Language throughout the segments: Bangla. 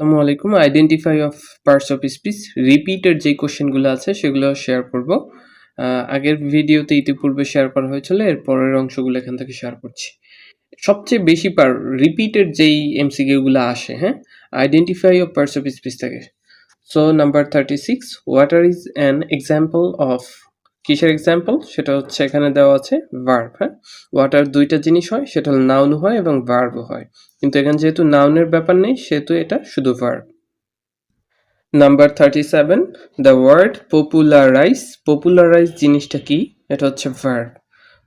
আসসালামু আলাইকুম। Identify of parts of speech repeated যে কোশ্চেনগুলো আছে সেগুলো শেয়ার করব। আগের ভিডিওতে ইতিপূর্বে শেয়ার করা হয়েছিল, এর পরের অংশগুলো এখান থেকে শেয়ার করছি। সবচেয়ে বেশি রিপিটেড যেই এমসিকিউ গুলো আসে, হ্যাঁ, identify of parts of speech থেকে। So number 36, water is an example of, কিসের এক্সাম্পল? সেটা হচ্ছে এখানে দেওয়া আছে ভার্ব। হ্যাঁ, ওয়াটার দুইটা জিনিস হয়, সেটা হলো নাউন হয় এবং ভার্বও হয়, কিন্তু এখানে যেহেতু নাউনের ব্যাপার নেই সেহেতু এটা শুধু verb. Number 37, the word popularize, popularize জিনিসটা কি? এটা হচ্ছে ভার্ব।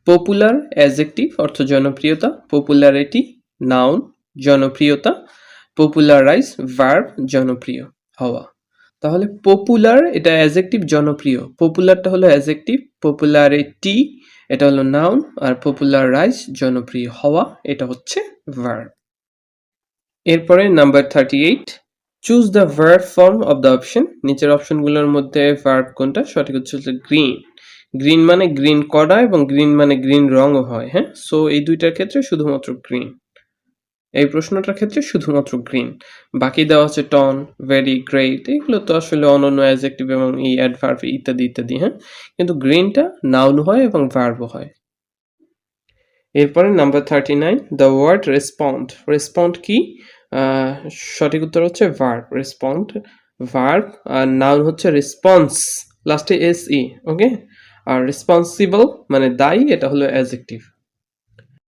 পপুলার অ্যাডজেক্টিভ, অর্থ জনপ্রিয়তা। পপুলারিটি নাউন, জনপ্রিয়তা। পপুলারাইজ ভার্ব, জনপ্রিয় হওয়া। তাহলে পপুলার এটা অ্যাডজেক্টিভ, জনপ্রিয়। পপুলারটা হলো অ্যাডজেক্টিভ, পপুলারিটি এটা হলো নাউন, আর পপুলারাইজ জনপ্রিয় হওয়া এটা হচ্ছে ভার্ব। এরপরে number 38, choose the verb form of the option. নিচের অপশনগুলোর মধ্যে ভার্ব কোনটা? সঠিক উত্তর হচ্ছে গ্রিন। গ্রিন মানে গ্রিন করা এবং গ্রিন মানে গ্রিন রঙও হয়। হ্যাঁ, সো এই দুইটার ক্ষেত্রে শুধুমাত্র গ্রিন, এই প্রশ্নটার ক্ষেত্রে শুধুমাত্র গ্রিন। বাকি দেওয়া আছে টন, ভেরি, গ্রেট, এগুলো তো আসলে অনন্য অ্যাডজেক্টিভ এবং এই অ্যাডভার্ব ইত্যাদি ইত্যাদি। হ্যাঁ, কিন্তু গ্রিনটা নাউন হয় এবং ভার্বও হয়। এরপরে number 39, the word respond. Respond কি? সঠিক উত্তর হচ্ছে ভার্ব। রেসপন্ড ভার্ব, আর নাউন হচ্ছে রেসপন্স, লাস্টে এস ই। ওকে, আর রেসপন্সিবল মানে দায়ী, এটা হলো অ্যাডজেক্টিভ।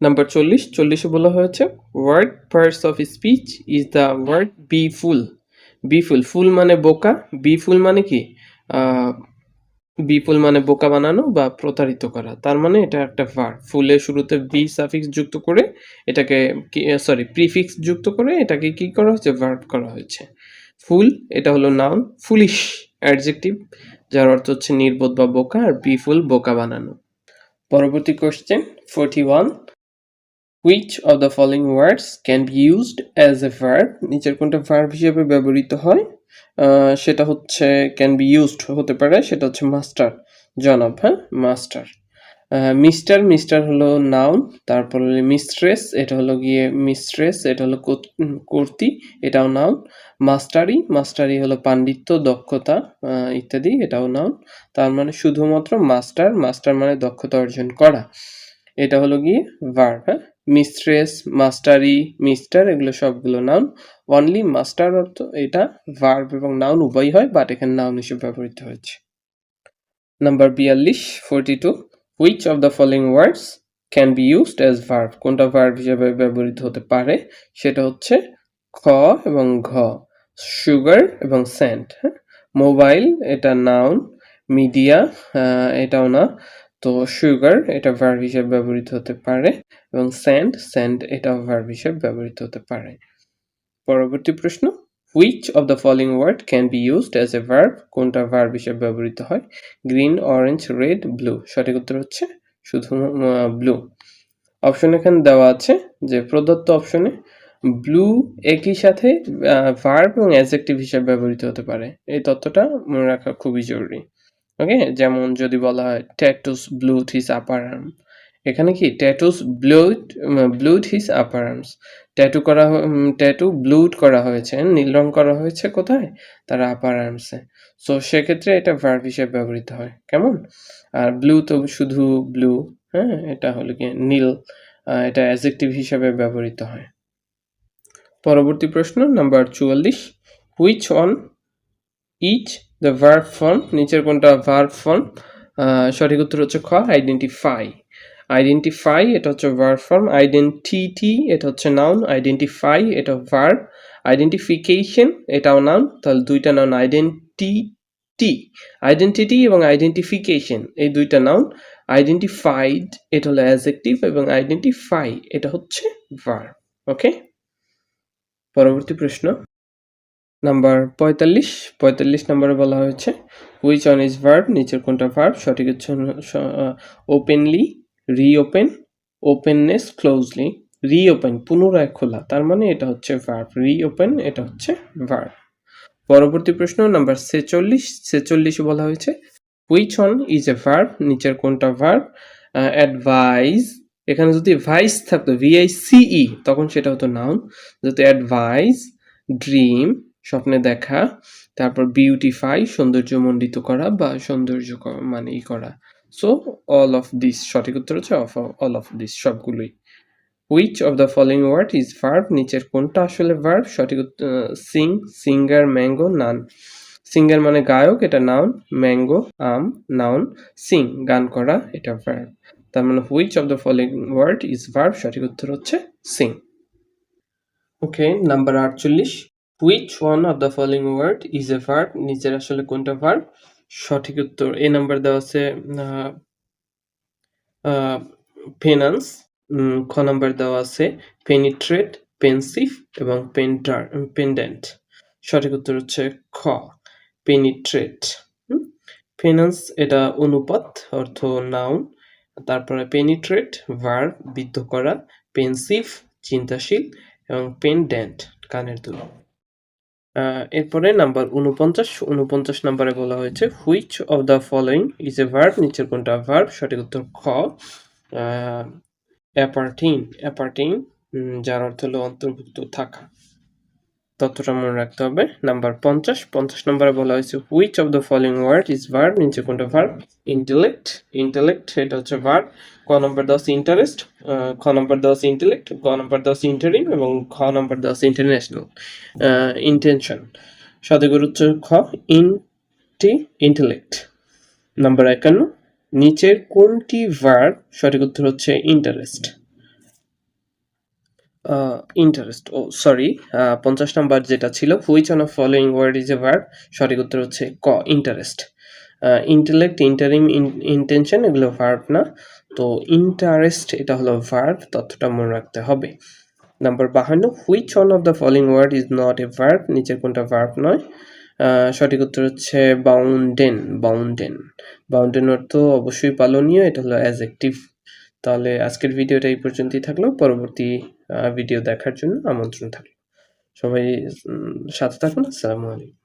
নাম্বার 40 বলা হয়েছে word parts of speech is the word be full. Be full, full মানে বোকা, বি ফুল মানে কি? বিপুল মানে বোকা বানানো বা প্রতারিত করা, তার মানে এটা একটা ভার্ব। ফুলের শুরুতে বি সাফিক্স যুক্ত করে এটাকে প্রিফিক্স যুক্ত করে এটাকে কি করা হয়েছে? ভার্ব করা হয়েছে। ফুল এটা হলো নাউন, ফুলিশ অ্যাডজেক্টিভ যার অর্থ হচ্ছে নির্বোধ বা বোকা, আর বিফুল বোকা বানানো। পরবর্তী question 41, which of the following words can be used as a verb? নিচের কোনটা ভার্ব হিসেবে ব্যবহৃত হয়? সেটা হচ্ছে ক্যান বি ইউজড হতে পারে, সেটা হচ্ছে মাস্টার, জনাব। হ্যাঁ, মাস্টার। মিস্টার, মিস্টার হলো নাউন। তারপর মিস্ট্রেস, এটা হলো গিয়ে মিস্ট্রেস, এটা হলো কর্তি, এটাও নাউন। মাস্টারি, মাস্টারি হলো পাণ্ডিত্য, দক্ষতা ইত্যাদি, এটাও নাউন। তার মানে শুধুমাত্র মাস্টার, মাস্টার মানে দক্ষতা অর্জন করা, এটা হলো গিয়ে ভার্ব। হ্যাঁ, মিস্ট্রেস, মাস্টারি, মিস্টার এগুলো সবগুলো নাউন। অনলি মাস্টার অর্থ এটা ভার্ব এবং নাউন উভয় হয়, বাট এখানে নাউন হিসেবে ব্যবহৃত হয়েছে। Number 42, 42, which of the following words can be used as verb? কোনটা ভার্ব হিসেবে ব্যবহৃত হতে পারে? সেটা হচ্ছে খ এবং ঘ, সুগার এবং স্যান্ড। হ্যাঁ, মোবাইল এটা নাউন, মিডিয়া এটাও না, তো সুগার এটা ভার্ব হিসেবে ব্যবহৃত হতে পারে, এবং স্যান্ড, স্যান্ড এটাও ভার্ব হিসেবে ব্যবহৃত হতে পারে। পরবর্তী প্রশ্ন, which of the following word can be used as a verb? কোনটা ভার্ব হিসেবে ব্যবহৃত হয়? Green, orange, red, blue. সঠিক উত্তর হচ্ছে শুধু ব্লু। অপশন এখানে দেওয়া আছে যে প্রদত্ত অপশনে ব্লু একই সাথে ভার্ব এবং অ্যাডজেক্টিভ হিসেবে ব্যবহৃত হতে পারে, এই তথ্যটা মনে রাখা খুবই জরুরি। ওকে, যেমন যদি বলা হয় ট্যাটুস ব্লুড হিজ আপার আর্ম, এখানে কি ট্যাটুস ব্লুড হিজ আপার আর্মস, ট্যাটু ব্লুড করা হয়েছে, নীল রং করা হয়েছে কোথায়? তার আপার আর্মসে। সো সেক্ষেত্রে এটা ভার্ব হিসেবে ব্যবহৃত হয়। কেমন? আর ব্লু তো শুধু ব্লু, হ্যাঁ, এটা হলো কি নীল, এটা অ্যাডজেক্টিভ হিসেবে ব্যবহৃত হয়। পরবর্তী প্রশ্ন number 44, which one is the verb form? নিচের কোনটা ভার্ব ফর্ম? সঠিক উত্তর হচ্ছে খ, আইডেন্টিফাই। আইডেন্টিফাই এটা হচ্ছে ভার্ব ফর্ম, আইডেন্টিটি এটা হচ্ছে নাউন, আইডেন্টিফাই এটা ভার্ব, আইডেন্টিফিকেশন এটাও নাউন, তাহলে দুইটা নাউন, আইডেন্টিটি এবং আইডেন্টিফিকেশন এই দুইটা নাউন। আইডেন্টিফাইড এটা হলো অ্যাডজেক্টিভ এবং আইডেন্টিফাই এটা হচ্ছে ভার্ব। ওকে, পরবর্তী প্রশ্ন নাম্বার 45 নম্বরে বলা হয়েছে হুইচ ওয়ান ইজ ভার্ব? নিচের কোনটা ভার্ব? সঠিক হচ্ছে openly, reopen, openness, closely. Reopen পুনরায় খোলা, তার মানে এটা হচ্ছে ভার্ব। রিওপেন এটা হচ্ছে ভার্ব। পরবর্তী প্রশ্ন নাম্বার 46 বলা হয়েছে which one is a verb? নিচের কোনটা ভার্ব? অ্যাডভাইজ, এখানে যদি ভাইস থাকতো VICE তখন সেটা হতো নাউন, যদি অ্যাডভাইজ, ড্রিম স্বপ্নে দেখা, তারপর বিউটিফাই সৌন্দর্যমণ্ডিত করা বা সৌন্দর্য মানে করা। সো অল অফ দিস সঠিক উত্তর হচ্ছে অল অফ দিস সবগুলোই। Which of the following word is verb নিচের কোনটা আসলে ভার্ব সঠিক উত্তর sing, singer, mango, none. Singer মানে গায়ক, এটা নাউন। ম্যাঙ্গো আম, নাউন। সিং গান করা, এটা ভার্ব। তার মানে which of the following word is verb সঠিক উত্তর হচ্ছে sing. Okay, number 48, which one of the following word is a verb নিচের আসলে কোনটা ভার্ব সঠিক উত্তর এ নাম্বার দেওয়া আছে পেনান্স, খ নাম্বার দেওয়া আছে পেনিট্রেট, পেন্সিভ এবং পেন্ডেন্ট। সঠিক উত্তর হচ্ছে খ পেনিট্রেট। পেনান্স এটা অনুপাত অর্থ নাউন, তারপরে পেনিট্রেট ভার্ব বিদ্ধ করা, পেন্সিভ চিন্তাশীল এবং পেন্ডেন্ট কানের দুল। এরপরে নাম্বার 49 নাম্বারে বলা হয়েছে which of the following is a verb নিচের কোনটা ভার্ব সঠিক উত্তর খ অ্যাপার্টিন, যার অর্থ হলো অন্তর্ভুক্ত থাকা। তথ্যটা মনে রাখতে হবে। নাম্বার 50 নম্বরে বলা হয়েছে which of the following word is verb নিচে কোনটা ভার্ব ইন্টেলেক্ট এটা হচ্ছে ভার্ব। ক নম্বর দেওয়া আছে ইন্টারেস্ট, খ নম্বর দেওয়া আছে ইন্টেলেক্ট, গ নম্বর দেওয়া আছে ইন্টারিম এবং খ নম্বর দেওয়া আছে ইন্টারন্যাশনাল ইন্টেনশন। সঠিক উত্তর খ ইন্টেলেক্ট। নাম্বার 51 নিচের কোনটি ভার্ব সঠিক উত্তর হচ্ছে ইন্টারেস্ট। 50 নাম্বার যেটা ছিল which one of following word is a verb সঠিক উত্তর হচ্ছে ক ইন্টারেস্ট। ইন্টেলেক্ট, ইন্টারিম, ইন্টেনশন এগুলো ভার্ব না, তো ইন্টারেস্ট এটা হলো ভার্ব, তথ্যটা মনে রাখতে হবে। Number 52 which one of the following word is not a verb নিচের কোনটা ভার্ব নয় সঠিক উত্তর হচ্ছে বাউন্ডেন অর্থ অবশ্যই পালনীয়, এটা হলো অ্যাডজেক্টিভ। তাহলে আজকের ভিডিওটা এই পর্যন্তই থাকলো, পরবর্তী ভিডিও দেখার জন্য আমন্ত্রণ থাকলো। সবাই সাথে থাকুন। আসসালামু আলাইকুম।